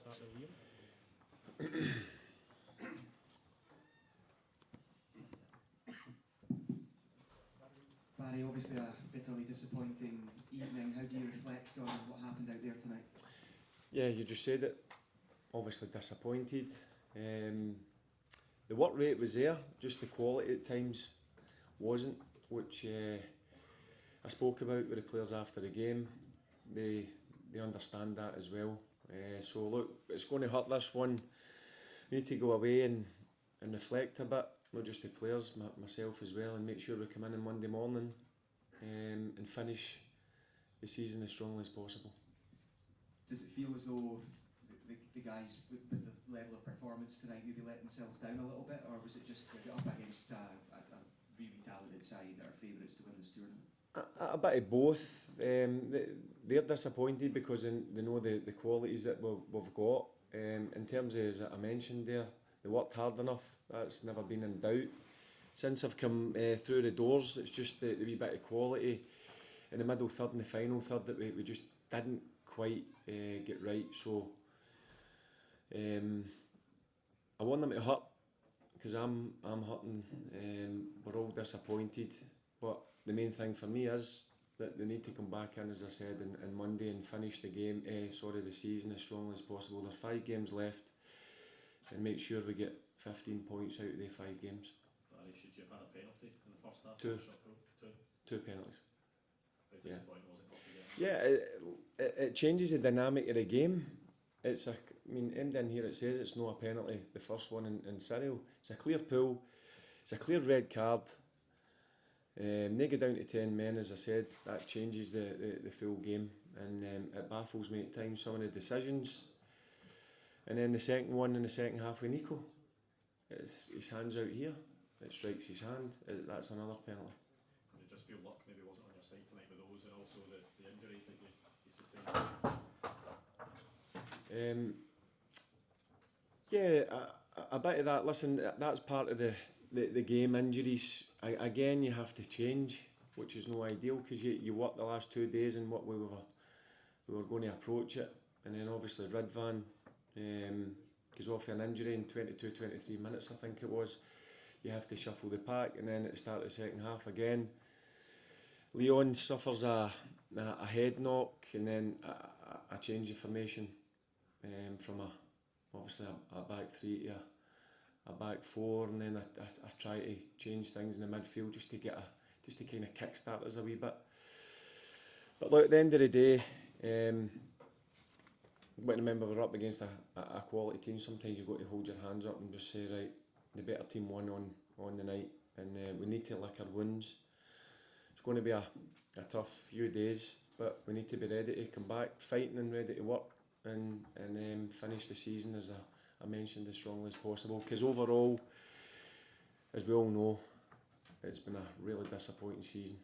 Start with Liam. Barry, obviously a bitterly disappointing evening. How do you reflect on what happened out there tonight? Yeah, you just said it. Obviously disappointed. The work rate was there, just the quality at times wasn't, which I spoke about with the players after the game. They understand that as well. So look, it's going to hurt this one. We need to go away and reflect a bit, not just the players, myself as well, and make sure we come in on Monday morning and finish the season as strongly as possible. Does it feel as though the guys with the level of performance tonight maybe let themselves down a little bit, or was it just they got up against a really talented side that are favourites to win this tournament? A bit of both. They're disappointed because they know the qualities that we've got. In terms of, as I mentioned there, they worked hard enough. That's never been in doubt. Since I've come through the doors, it's just the wee bit of quality in the middle third and the final third that we just didn't quite get right. So I want them to hurt because I'm hurting. We're all disappointed, but the main thing for me is that they need to come back in, as I said, on Monday and finish the season as strongly as possible. There's 5 games left, and make sure we get 15 points out of the 5 games. Barry, should you have had a penalty in the first half? 2. Two. 2 penalties. How disappointing was it not to get? Yeah, it changes the dynamic of the game. End in here it says it's not a penalty, the first one in Cyril. It's a clear pull, it's a clear red card. They go down to 10 men, as I said, that changes the full game, and it baffles me at times, some of the decisions. And then the second one in the second half with Nico, his hand's out here, it strikes his hand, that's another penalty. Did you just feel luck maybe wasn't on your side tonight with those, and also the injuries that you sustained? Yeah, a bit of that. Listen, that's part of the game. Injuries, again, you have to change, which is no ideal because you work the last 2 days and what we were going to approach it, and then obviously Ridvan goes off an injury in 22-23 minutes, I think it was. You have to shuffle the pack, and then at the start of the second half again, Leon suffers a head knock, and then a change of formation from obviously a back 3 to a back 4, and then I try to change things in the midfield just to kind of kickstart us a wee bit. But look, at the end of the day, remember we're up against a quality team. Sometimes you've got to hold your hands up and just say, right, the better team won on the night, and we need to lick our wounds. It's going to be a tough few days, but we need to be ready to come back fighting and ready to work and finish the season, as I mentioned, as strongly as possible, because overall, as we all know, it's been a really disappointing season.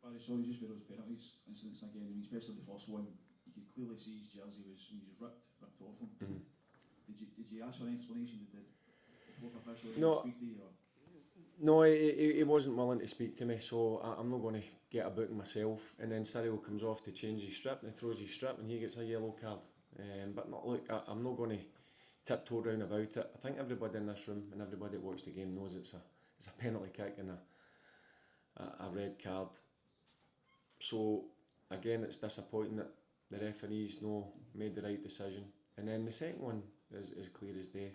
Barry, sorry, just with those penalties incidents again, especially the first one, you could clearly see his jersey was ripped off him. Mm-hmm. Did you ask for an explanation? Did the fourth official speak to you? Or? No, he wasn't willing to speak to me, so I'm not going to get a booking myself. And then Cyril comes off to change his strip, and he throws his strip, and he gets a yellow card. But look, I'm not going to tiptoe round about it. I think everybody in this room and everybody that watched the game knows it's a penalty kick and a red card. So again, it's disappointing that the referees made the right decision. And then the second one is as clear as day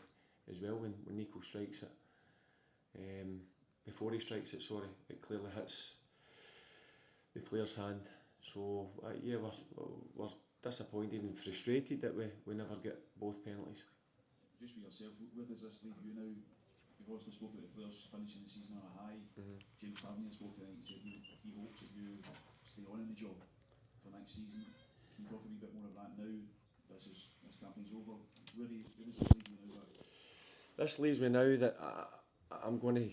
as well, when Nico strikes it. Before he strikes it, it clearly hits the player's hand. So yeah, we're disappointed and frustrated that we never get both penalties. Just for yourself, where does this leave you now? You've also spoken about the players finishing the season on a high. Mm-hmm. James Tavernier spoke tonight and said he hopes that you stay on in the job for next season. Can you talk a wee bit more about that now? This campaign's over. Where does it leave you now? This leaves me now that I'm going to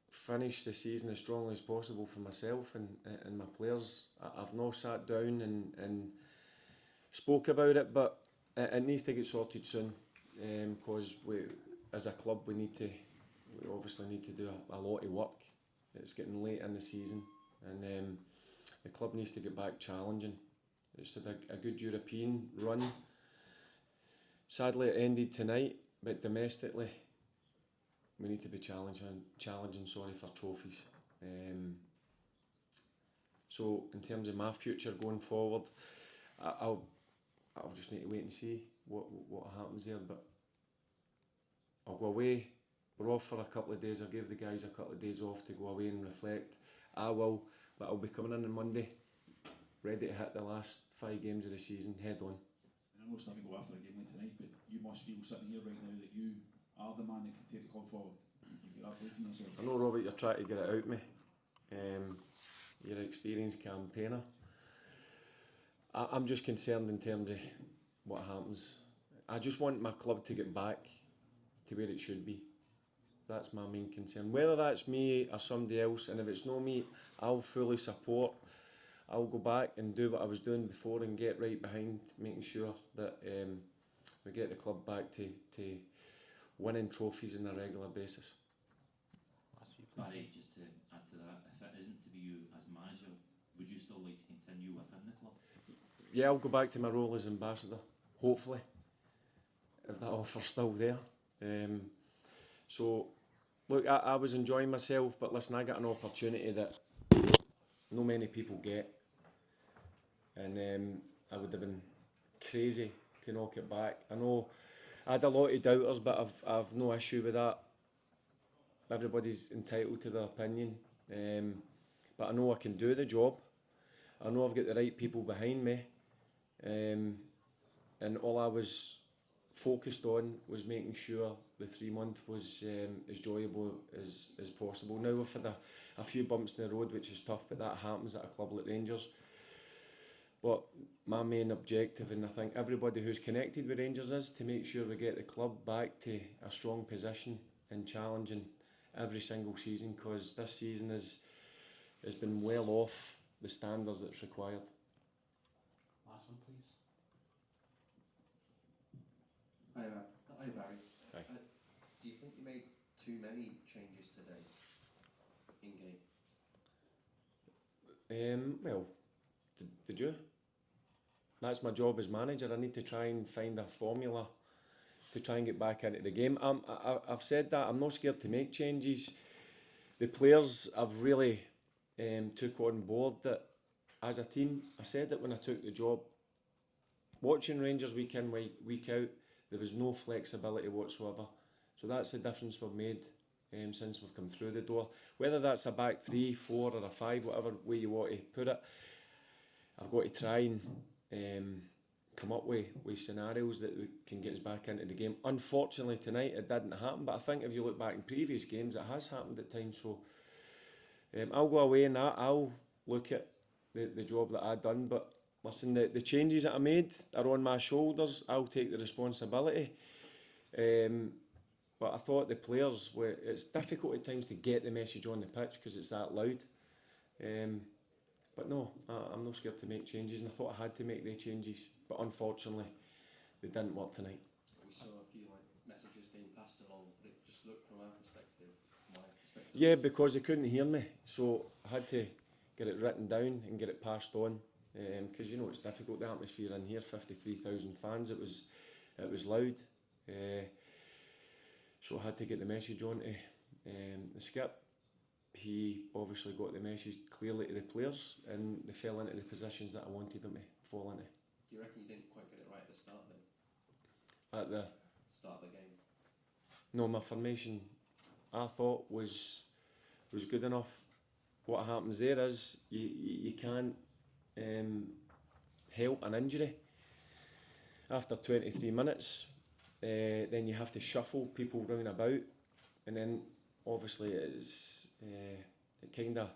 finish the season as strongly as possible for myself and my players. I've not sat down and spoke about it, but it needs to get sorted soon, because we, as a club, we obviously need to do a lot of work. It's getting late in the season, and the club needs to get back challenging. It's had a good European run. sadly it ended tonight, but domestically we need to be challenging for trophies. So in terms of my future going forward, I'll just need to wait and see what happens there. But I'll go away. We're off for a couple of days. I'll give the guys a couple of days off to go away and reflect. I will, but I'll be coming in on Monday, ready to hit the last 5 games of the season head on. And I know it's not going to go after a game like tonight, but you must feel sitting here right now that you are the man that can take the club forward. You get that belief in yourself. I know, Robert, you're trying to get it out of me. You're an experienced campaigner. I'm just concerned in terms of what happens. I just want my club to get back to where it should be. That's my main concern. Whether that's me or somebody else, and if it's not me, I'll fully support. I'll go back and do what I was doing before and get right behind making sure that we get the club back to winning trophies on a regular basis. Barry, just to add to that, if it isn't to be you as manager, would you still like to continue within the club? Yeah, I'll go back to my role as ambassador, hopefully, if that offer's still there. So, look, I was enjoying myself, but listen, I got an opportunity that no many people get, and I would have been crazy to knock it back. I know I had a lot of doubters, but I've no issue with that. Everybody's entitled to their opinion, but I know I can do the job. I know I've got the right people behind me, and all I was focused on was making sure the 3 month was as enjoyable as possible. Now we've had a few bumps in the road, which is tough, but that happens at a club like Rangers. But my main objective, and I think everybody who's connected with Rangers, is to make sure we get the club back to a strong position and challenging every single season, because this season has been well off the standards that's required. Last one, please. Hi Barry. Hi. Do you think you made too many changes today in game? Well, did you? That's my job as manager. I need to try and find a formula to try and get back into the game. I've said that I'm not scared to make changes. The players have really took on board that as a team. I said that when I took the job. Watching Rangers week in, week out, there was no flexibility whatsoever. So that's the difference we've made since we've come through the door. Whether that's a back 3, 4 or a 5, whatever way you want to put it, I've got to try and come up with scenarios that we can get us back into the game. Unfortunately tonight it didn't happen, but I think if you look back in previous games it has happened at times. So I'll go away and I'll look at the job that I've done, but listen, the changes that I made are on my shoulders. I'll take the responsibility. But I thought the players it's difficult at times to get the message on the pitch because it's that loud. But no, I'm not scared to make changes, and I thought I had to make the changes, but unfortunately they didn't work tonight. We saw a few messages being passed along, but it just looked from our perspective, Yeah, because they couldn't hear me, so I had to get it written down and get it passed on. Because it's difficult, the atmosphere in here, 53,000 fans, it was loud. So I had to get the message on to the skip. He obviously got the message clearly to the players, and they fell into the positions that I wanted them to fall into. Do you reckon you didn't quite get it right at the start then? At the Start of the game? No, my formation I thought was good enough. What happens there is you can't help an injury. After 23 minutes, then you have to shuffle people round about, and then obviously it kind of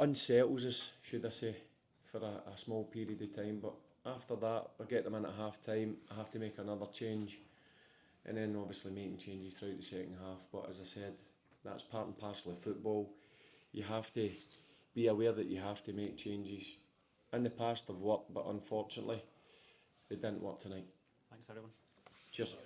unsettles us, should I say, for a small period of time. But after that, I get them in at half time, I have to make another change, and then obviously making changes throughout the second half. But as I said, that's part and parcel of football. You have to be aware that you have to make changes. In the past they've worked, but unfortunately they didn't work tonight. Thanks everyone. Cheers.